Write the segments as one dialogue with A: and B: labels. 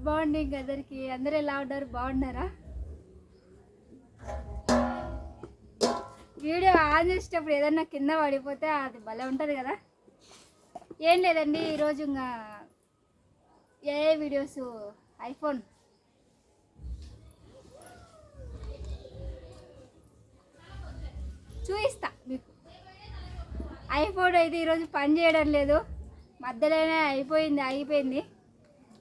A: Morning అందరికి. అందరూ ఎలా ఉన్నారు? బాగున్నారా? వీడియో ఆన్ చేసేటప్పుడు ఏదన్నా కింద పడిపోతే అది భలే ఉంటుంది కదా. ఏం లేదండి, ఈరోజు ఇంకా ఏ వీడియోస్ ఐఫోన్ చూపిస్తా మీకు. ఐఫోన్ అయితే ఈరోజు పని చేయడం లేదు, మధ్యలోనే ఆగిపోయింది.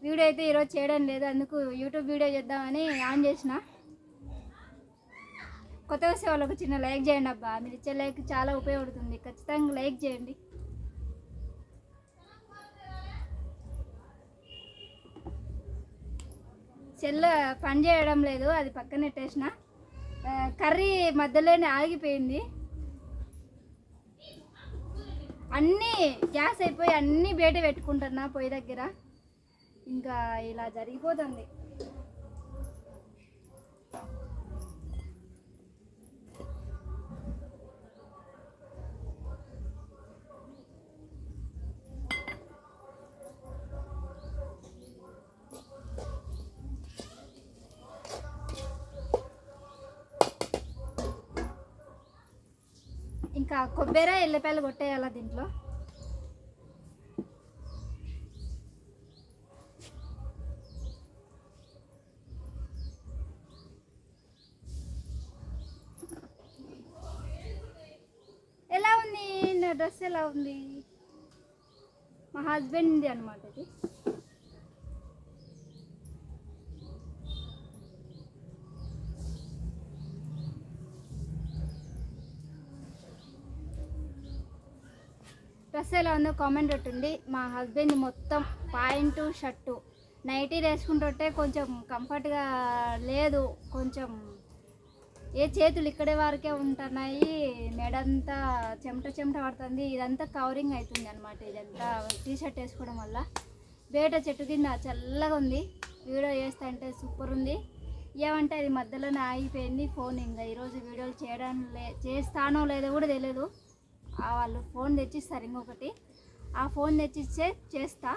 A: వీడియో అయితే ఈరోజు చేయడం లేదు, అందుకు యూట్యూబ్ వీడియో చేద్దామని ఆన్ చేసిన. కొత్త వచ్చే వాళ్ళకు చిన్న లైక్ చేయండి అబ్బా, మీరు ఇచ్చే లైక్ చాలా ఉపయోగపడుతుంది, ఖచ్చితంగా లైక్ చేయండి. సెల్ పని చేయడం లేదు, అది పక్కన పెట్టేసిన. కర్రీ మధ్యలోనే ఆగిపోయింది, అన్నీ గ్యాస్ అయిపోయి అన్నీ బయట పెట్టుకుంటున్నా పొయ్యి దగ్గర. ఇంకా ఇలా జరిగిపోతుంది. ఇంకా కొబ్బరి ఎల్లిపాయలు కొట్టేయాలా దీంట్లో. ఎలా ఉంది నా డ్రెస్? ఎలా ఉంది? మా హస్బెండ్ది అనమాట ఇది. డ్రెస్ ఎలా ఉందో కామెంట్ పెట్టండి. మా హస్బెండ్ మొత్తం పాయింట్ షర్టు నైటీ వేసుకుంటుంటే కొంచెం కంఫర్ట్గా లేదు, కొంచెం చేతులు ఇక్కడే వరకే ఉంటున్నాయి, మెడంతా చెమట పడుతుంది, ఇదంతా కవరింగ్ అవుతుంది అనమాట. ఇదంతా టీ షర్ట్ వేసుకోవడం వల్ల. బయట చెట్టు కింద చల్లగా ఉంది, వీడియో చేస్తా అంటే సూపర్ ఉంది. ఏమంటే అది మధ్యలోనే ఆగిపోయింది ఫోన్. ఇంకా ఈరోజు వీడియోలు చేస్తానో లేదో కూడా తెలియదు. వాళ్ళు ఫోన్ తెచ్చిస్తారు, ఇంకొకటి ఆ ఫోన్ తెచ్చిస్తే చేస్తా.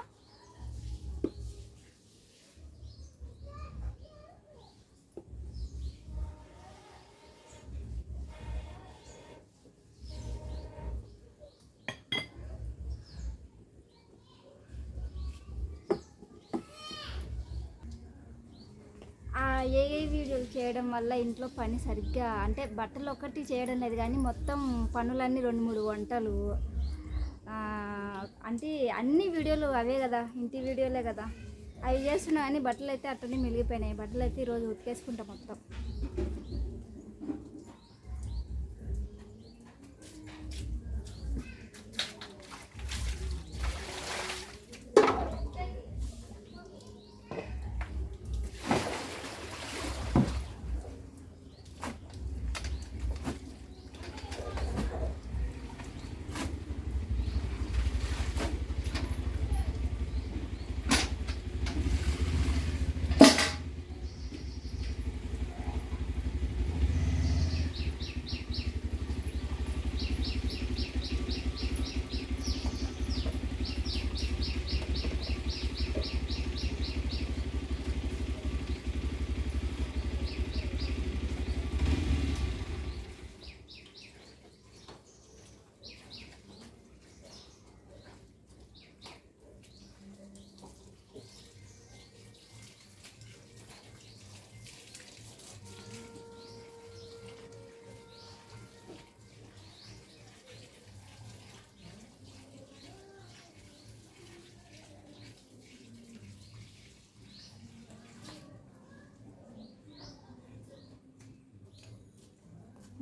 A: ఏ వీడియోలు చేయడం వల్ల ఇంట్లో పని సరిగ్గా, అంటే బట్టలు ఒకటి చేయడం లేదు కానీ మొత్తం పనులన్నీ 2-3 వంటలు, అంటే అన్ని వీడియోలు అవే కదా, ఇంటి వీడియోలే కదా, అవి చేస్తున్నా. కానీ బట్టలు అయితే అట్టనే మిగిలిపోయినాయి. బట్టలు అయితే ఈరోజు ఉతికేసుకుంటాం మొత్తం.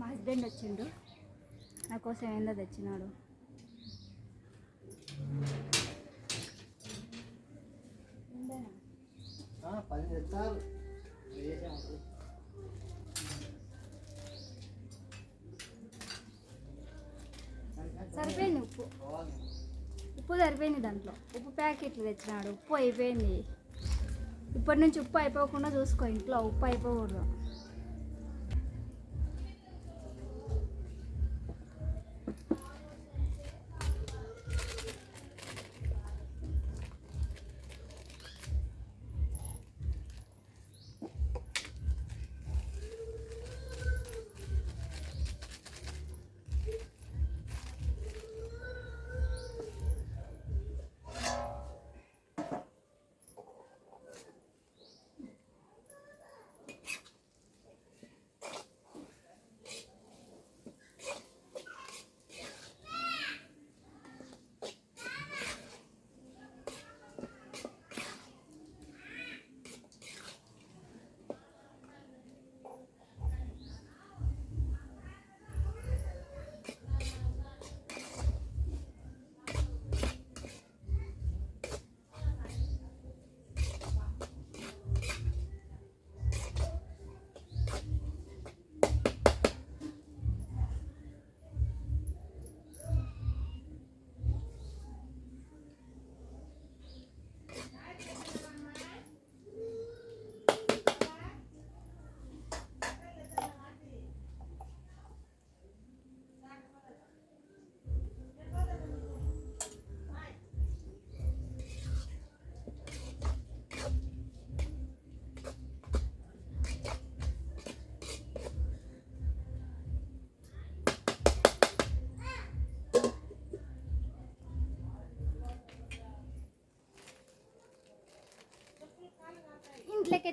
A: మా హస్బెండ్ వచ్చిండు, నా కోసం ఏందో తెచ్చినాడు. సరిపోయింది ఉప్పు సరిపోయింది. దాంట్లో ఉప్పు ప్యాకెట్లు తెచ్చినాడు, ఉప్పు అయిపోయింది. ఇప్పటి నుంచి ఉప్పు అయిపోకుండా చూసుకో, ఇంట్లో ఉప్పు అయిపోకూడదు.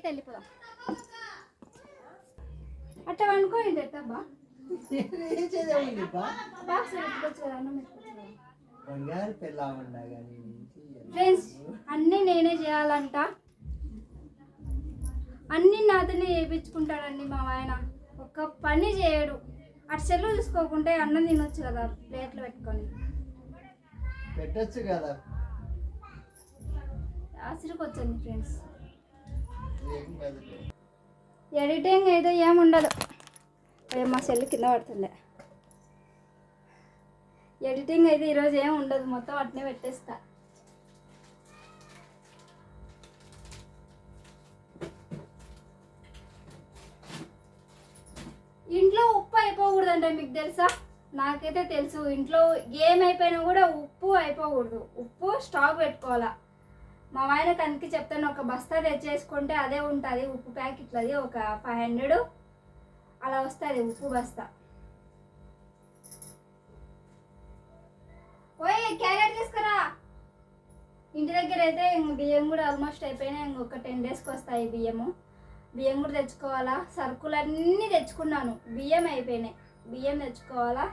A: వెళ్ళిపోదాం. అట్ట అనుకోని తెట్టబ్బా ఫ్రెండ్స్, అన్నీ నేనే చేయాలంట, అన్నీ నాతోనే చేయించుకుంటాడండి మా ఆయన. ఒక్క పని చేయడు. అటు సెల్లు చూసుకోకుంటే అన్నం తినొచ్చు కదా ప్లేట్లో పెట్టుకొని.
B: పెట్టచ్చు కదా.
A: ఆశ్చర్యకు వచ్చింది ఫ్రెండ్స్. ఎడిటింగ్ అయితే ఏముండదు. మా సెల్ కింద పడుతుండే. ఎడిటింగ్ అయితే ఈరోజు ఏమి ఉండదు, మొత్తం అట్నే పెట్టేస్తా. ఇంట్లో ఉప్పు అయిపోకూడదంటే మీకు తెలుసా? నాకైతే తెలుసు. ఇంట్లో ఏమైపోయినా కూడా ఉప్పు అయిపోకూడదు. ఉప్పు స్టాక్ పెట్టుకోవాలా. మా ఆయన కనుక చెప్తాను, ఒక బస్తా తెచ్చేసుకుంటే అదే ఉంటుంది ఉప్పు ప్యాకెట్లది. ఒక 500 అలా వస్తుంది ఉప్పు బస్తా. ఓయ్ క్యారెట్ తీసుకురా. ఇంటి దగ్గర అయితే బియ్యం కూడా ఆల్మోస్ట్ అయిపోయినాయి. ఇంకొక 10 daysకి వస్తాయి బియ్యం కూడా తెచ్చుకోవాలా. సరుకులన్నీ తెచ్చుకున్నాను, బియ్యం అయిపోయినాయి. బియ్యం తెచ్చుకోవాలా.